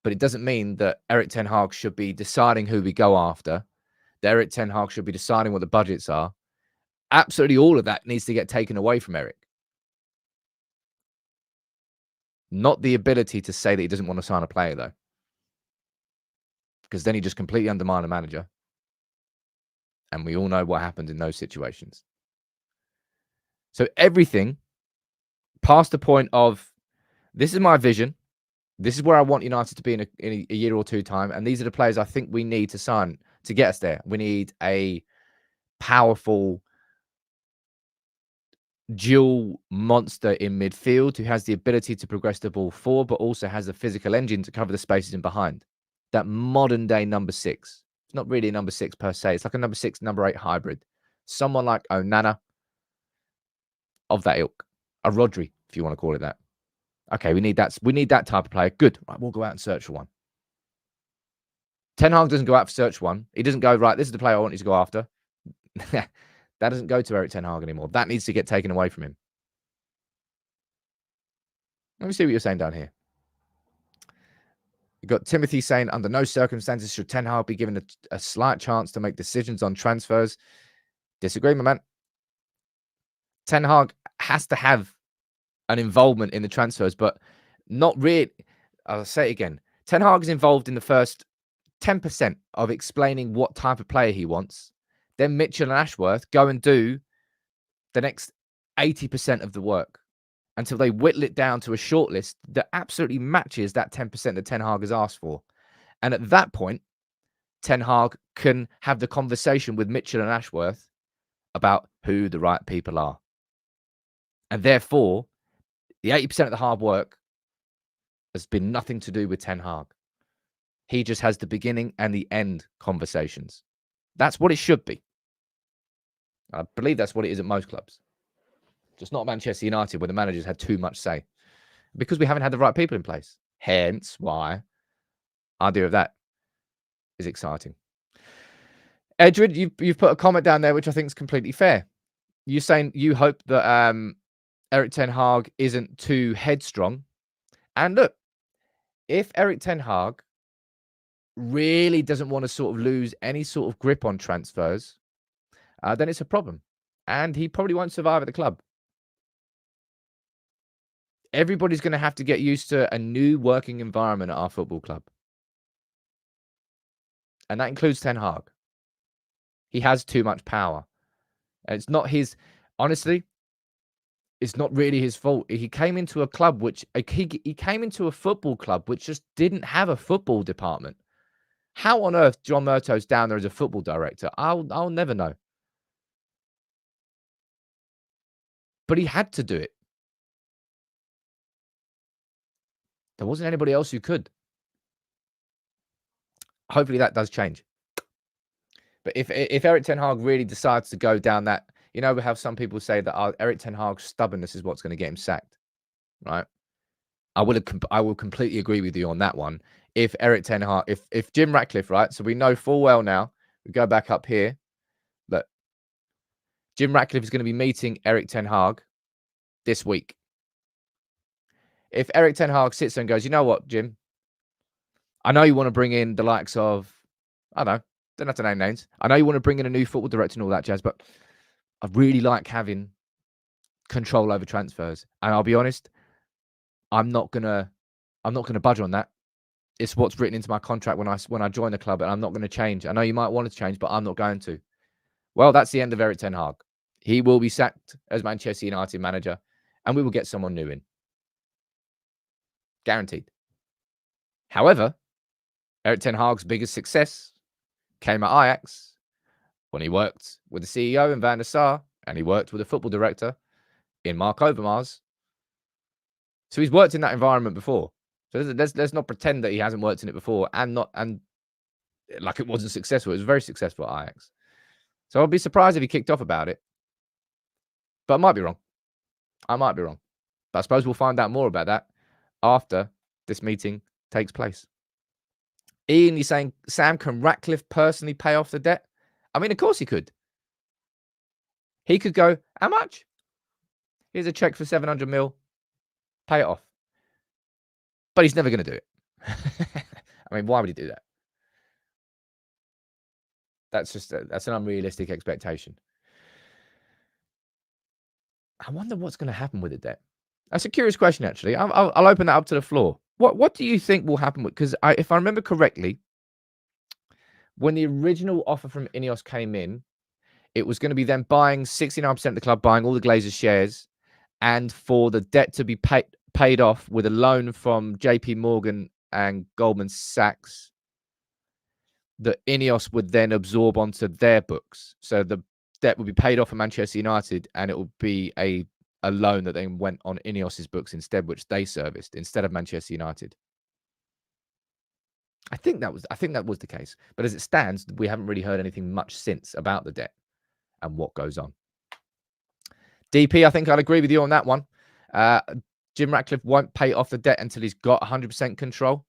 A: But it doesn't mean that Eric Ten Hag should be deciding who we go after. That Eric Ten Hag should be deciding what the budgets are. Absolutely all of that needs to get taken away from Eric. Not the ability to say that he doesn't want to sign a player, though. Because then he just completely undermined a manager. And we all know what happened in those situations. So everything past the point of, this is my vision. This is where I want United to be in a year or two time. And these are the players I think we need to sign to get us there. We need a powerful dual monster in midfield who has the ability to progress the ball forward, but also has a physical engine to cover the spaces in behind. That modern day number 6. It's not really a number 6 per se. It's like a number 6, number 8 hybrid. Someone like Onana, of that ilk. A Rodri, if you want to call it that. Okay, we need that. We need that type of player. Good. Right, we'll go out and search for one. Ten Hag doesn't go out for search one. He doesn't go, right, this is the player I want you to go after. That doesn't go to Erik Ten Hag anymore. That needs to get taken away from him. Let me see what you're saying down here. You've got Timothy saying, under no circumstances should Ten Hag be given a slight chance to make decisions on transfers. Disagree, my man. Ten Hag has to have an involvement in the transfers, but not really. I'll say it again. Ten Hag is involved in the first 10% of explaining what type of player he wants. Then Mitchell and Ashworth go and do the next 80% of the work until they whittle it down to a shortlist that absolutely matches that 10% that Ten Hag has asked for. And at that point, Ten Hag can have the conversation with Mitchell and Ashworth about who the right people are. And therefore, the 80% of the hard work has been nothing to do with Ten Hag. He just has the beginning and the end conversations. That's what it should be. I believe that's what it is at most clubs. Just not Manchester United, where the managers had too much say. Because we haven't had the right people in place. Hence why the idea of that is exciting. Edward, you've put a comment down there, which I think is completely fair. You're saying you hope that Erik Ten Hag isn't too headstrong. And look, if Erik Ten Hag really doesn't want to sort of lose any sort of grip on transfers, then it's a problem. And he probably won't survive at the club. Everybody's going to have to get used to a new working environment at our football club. And that includes Ten Hag. He has too much power. And it's not his, honestly, it's not really his fault. He came into a club which, he came into a football club which just didn't have a football department. How on earth John Murtough's down there as a football director? I'll never know. But he had to do it. There wasn't anybody else who could. Hopefully that does change. But if Erik Ten Hag really decides to go down that, you know how some people say that Erik Ten Hag's stubbornness is what's going to get him sacked, right? I will completely agree with you on that one. If Erik Ten Hag, if Jim Ratcliffe, right? So we know full well now. We go back up here that Jim Ratcliffe is going to be meeting Erik Ten Hag this week. If Erik Ten Hag sits there and goes, you know what, Jim? I know you want to bring in the likes of, I don't have to name names. I know you want to bring in a new football director and all that jazz, but I really like having control over transfers. And I'll be honest, I'm not gonna budge on that. It's what's written into my contract when I join the club, and I'm not going to change. I know you might want to change, but I'm not going to. Well, that's the end of Erik Ten Hag. He will be sacked as Manchester United manager, and we will get someone new in. Guaranteed. However, Erik Ten Hag's biggest success came at Ajax when he worked with the CEO in Van der Sar, and he worked with a football director in Mark Overmars. So he's worked in that environment before. So let's not pretend that he hasn't worked in it before and like it wasn't successful. It was very successful at Ajax. So I'd be surprised if he kicked off about it. But I might be wrong. But I suppose we'll find out more about that after this meeting takes place. Ian, you're saying, Sam, can Ratcliffe personally pay off the debt? I mean, of course he could. He could go, how much? Here's a check for 700 mil. Pay it off. But he's never going to do it. I mean, why would he do that? That's an unrealistic expectation. I wonder what's going to happen with the debt. That's a curious question, actually. I'll open that up to the floor. What do you think will happen with? Because if I remember correctly, when the original offer from Ineos came in, it was going to be them buying 69% of the club, buying all the Glazers shares, and for the debt to be paid off with a loan from JP Morgan and Goldman Sachs that Ineos would then absorb onto their books. So the debt would be paid off for Manchester United, and it would be a loan that then went on Ineos's books instead, which they serviced instead of Manchester United. I think that was the case. But as it stands, we haven't really heard anything much since about the debt and what goes on. DP, I think I'll agree with you on that one. Jim Ratcliffe won't pay off the debt until he's got 100% control.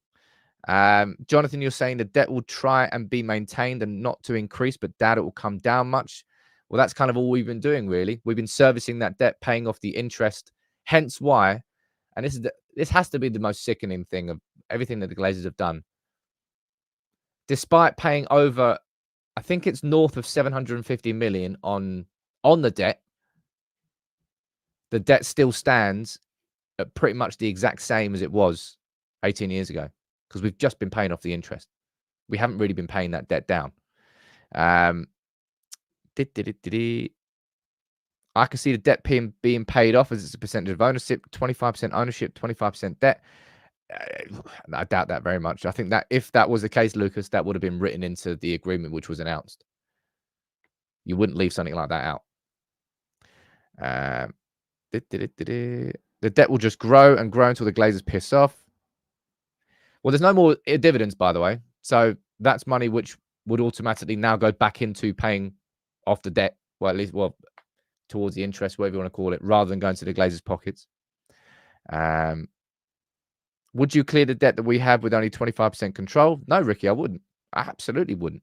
A: Jonathan, you're saying the debt will try and be maintained and not to increase, but doubt it will come down much. Well, that's kind of all we've been doing, really. We've been servicing that debt, paying off the interest. Hence why, and this has to be the most sickening thing of everything that the Glazers have done. Despite paying over, I think it's north of 750 million on the debt still stands at pretty much the exact same as it was 18 years ago, because we've just been paying off the interest. We haven't really been paying that debt down. I can see the debt being paid off as it's a percentage of ownership, 25% ownership, 25% debt. I doubt that very much. I think that if that was the case, Lucas, that would have been written into the agreement which was announced. You wouldn't leave something like that out. The debt will just grow and grow until the Glazers piss off. Well, there's no more dividends, by the way. So that's money which would automatically now go back into paying off the debt. Well, at least, towards the interest, whatever you want to call it, rather than going to the Glazers' pockets. Would you clear the debt that we have with only 25% control? No, Ricky, I wouldn't. I absolutely wouldn't.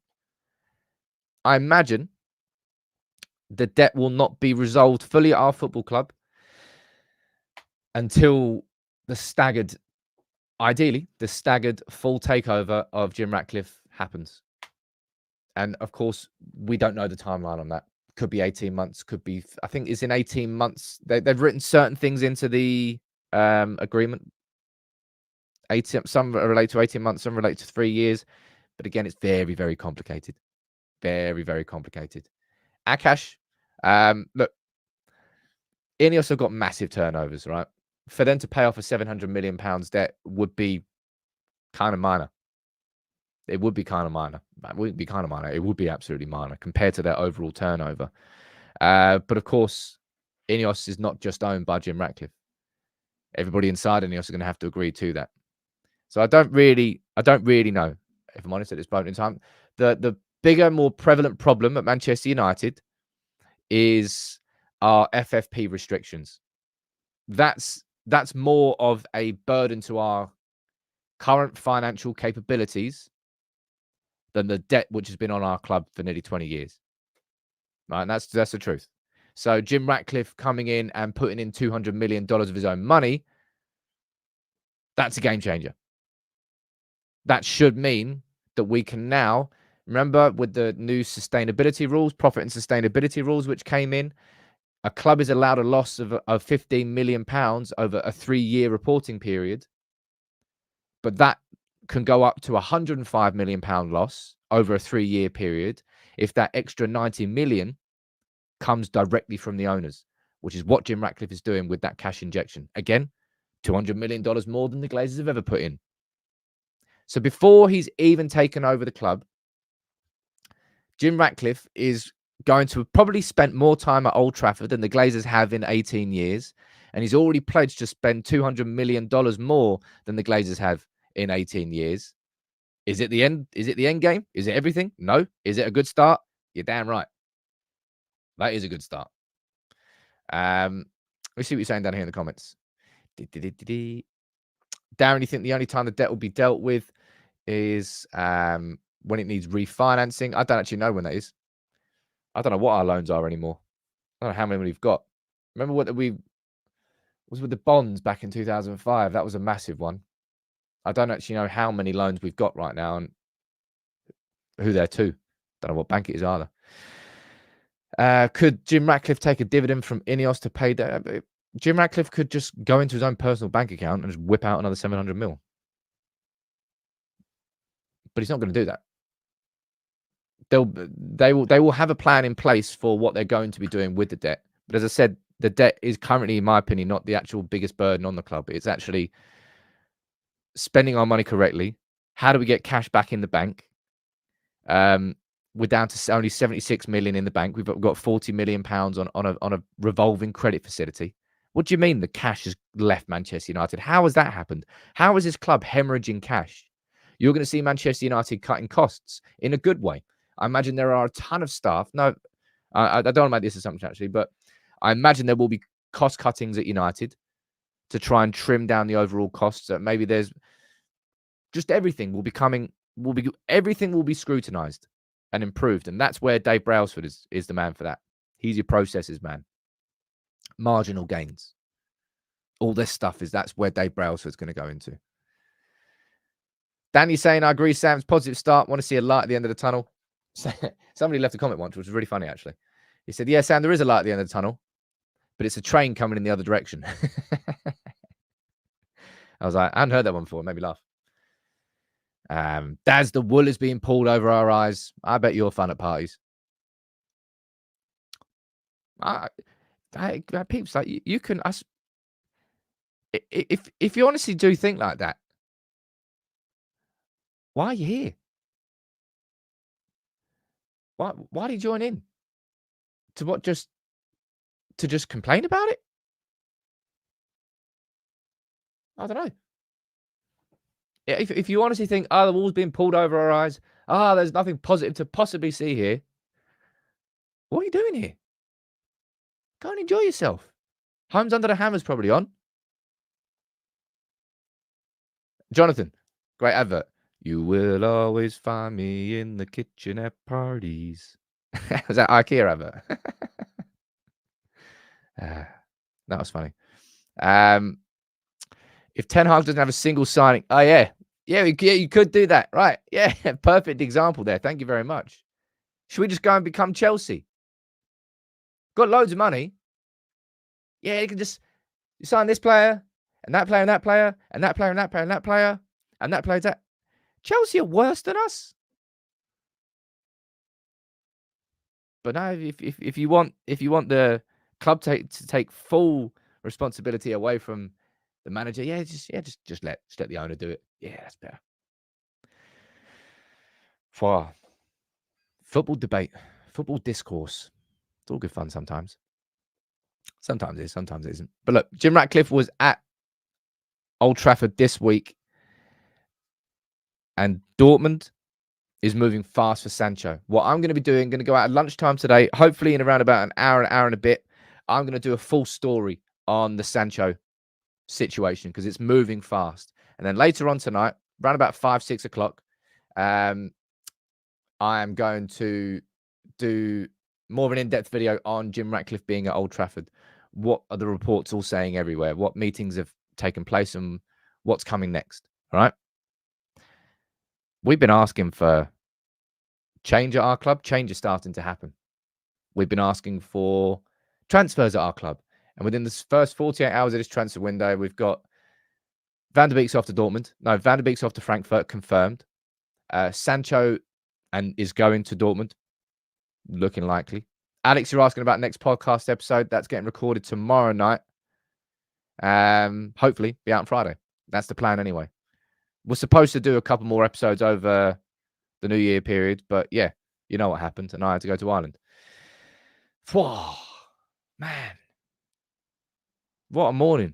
A: I imagine the debt will not be resolved fully at our football club until ideally, the staggered full takeover of Jim Ratcliffe happens. And of course, we don't know the timeline on that. Could be 18 months, could be, I think it's in 18 months. They've written certain things into the agreement. Some relate to 18 months, some relate to 3 years. But again, it's very, very complicated. Very, very complicated. Akash, look, Ineos have got massive turnovers, right? For them to pay off a £700 million debt would be kind of minor. It would be kind of minor. It wouldn't be kind of minor. It would be absolutely minor compared to their overall turnover. But of course, Ineos is not just owned by Jim Ratcliffe. Everybody inside Ineos are going to have to agree to that. So I don't really know, if I'm honest, at this point in time. The bigger, more prevalent problem at Manchester United is our FFP restrictions. That's more of a burden to our current financial capabilities than the debt which has been on our club for nearly 20 years. Right, and that's the truth. So Jim Ratcliffe coming in and putting in $200 million of his own money, that's a game changer. That should mean that we can now, remember with the new sustainability rules, profit and sustainability rules, which came in, a club is allowed a loss of £15 million over a 3-year reporting period. But that can go up to £105 million loss over a 3-year period if that extra 90 million comes directly from the owners, which is what Jim Ratcliffe is doing with that cash injection. Again, $200 million more than the Glazers have ever put in. So before he's even taken over the club, Jim Ratcliffe is going to have probably spent more time at Old Trafford than the Glazers have in 18 years. And he's already pledged to spend $200 million more than the Glazers have in 18 years. Is it the end? Is it the end game? Is it everything? No. Is it a good start? You're damn right. That is a good start. Let's see what you're saying down here in the comments. Darren, you think the only time the debt will be dealt with is when it needs refinancing? I don't actually know when that is. I don't know what our loans are anymore. I don't know how many we've got. Remember what we was with the bonds back in 2005? That was a massive one. I don't actually know how many loans we've got right now and who they're to. Don't know what bank it is either. Could Jim Ratcliffe take a dividend from Ineos to pay that? Jim Ratcliffe could just go into his own personal bank account and just whip out another 700 mil. But he's not going to do that. They will have a plan in place for what they're going to be doing with the debt. But as I said, the debt is currently, in my opinion, not the actual biggest burden on the club. It's actually spending our money correctly. How do we get cash back in the bank? We're down to only 76 million in the bank. We've got 40 million pounds on a revolving credit facility. What do you mean the cash has left Manchester United? How has that happened? How is this club hemorrhaging cash? You're going to see Manchester United cutting costs in a good way. I imagine there are a ton of staff. No, I don't want to make this assumption, actually, but I imagine there will be cost cuttings at United to try and trim down the overall costs. Maybe there's just everything everything will be scrutinized and improved. And that's where Dave Brailsford is the man for that. He's your processes man. Marginal gains. All this stuff that's where Dave Brailsford's going to go into. Danny saying, I agree, Sam's positive start. Want to see a light at the end of the tunnel. Somebody left a comment once, which was really funny, actually. He said, yeah, Sam, there is a light at the end of the tunnel, but it's a train coming in the other direction. I was like, I hadn't heard that one before. It made me laugh. Daz, the wool is being pulled over our eyes. I bet you're fun at parties. Peeps, like you can. If you honestly do think like that, why are you here? Why did you join in? To what? Just complain about it? I don't know. If you honestly think, the wall's being pulled over our eyes, there's nothing positive to possibly see here, what are you doing here? Go and enjoy yourself. Homes Under the Hammer's probably on. Jonathan, great advert. You will always find me in the kitchen at parties. Was that IKEA advert? That was funny. If Ten Hag doesn't have a single signing, you could do that, right? Yeah, perfect example there. Thank you very much. Should we just go and become Chelsea? Got loads of money. Yeah, you can just sign this player and that player and that player and that player and that player and that player and that player. That Chelsea are worse than us. But now, if you want the club to take full responsibility away from the manager, just let the owner do it. Yeah, that's better. For football debate, football discourse, it's all good fun sometimes. Sometimes it is, sometimes it isn't. But look, Jim Ratcliffe was at Old Trafford this week, and Dortmund is moving fast for Sancho. What I'm going to be doing, going to go out at lunchtime today, hopefully in around about an hour and a bit. I'm going to do a full story on the Sancho situation because it's moving fast. And then later on tonight, around about 5-6 o'clock, I am going to do more of an in-depth video on Jim Ratcliffe being at Old Trafford. What are the reports all saying everywhere? What meetings have taken place and what's coming next? All right. We've been asking for change at our club. Change is starting to happen. We've been asking for transfers at our club. And within the first 48 hours of this transfer window, we've got Van der Beek's off to Dortmund. No, Van der Beek's off to Frankfurt, confirmed. Sancho is going to Dortmund, looking likely. Alex, you're asking about next podcast episode. That's getting recorded tomorrow night. Hopefully, be out on Friday. That's the plan anyway. We're supposed to do a couple more episodes over the New Year period, but yeah, you know what happened, and I had to go to Ireland. Whoa, man. What a morning.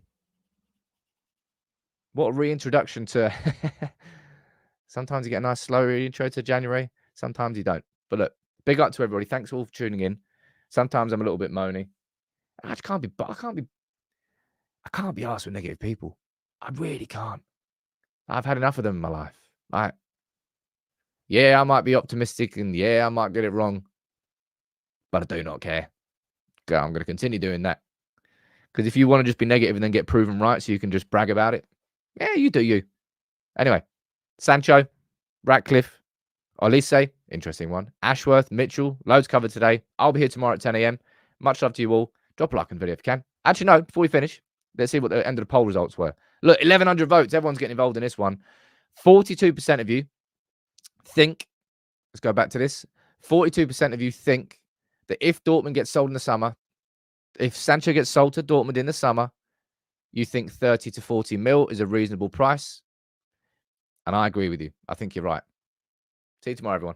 A: What a reintroduction to... Sometimes you get a nice slow intro to January. Sometimes you don't. But look, big up to everybody. Thanks all for tuning in. Sometimes I'm a little bit moany. I just can't be arsed with negative people. I really can't. I've had enough of them in my life. Like, yeah, I might be optimistic and yeah, I might get it wrong, but I do not care. I'm going to continue doing that. Because if you want to just be negative and then get proven right so you can just brag about it, yeah, you do you. Anyway, Sancho, Ratcliffe, Olise, interesting one. Ashworth, Mitchell, loads covered today. I'll be here tomorrow at 10 a.m. Much love to you all. Drop a like on the video if you can. Actually, no, before we finish, let's see what the end of the poll results were. Look, 1,100 votes. Everyone's getting involved in this one. 42% of you think, let's go back to this. 42% of you think that if Dortmund gets sold in the summer, if Sancho gets sold to Dortmund in the summer, you think 30 to 40 mil is a reasonable price. And I agree with you. I think you're right. See you tomorrow, everyone.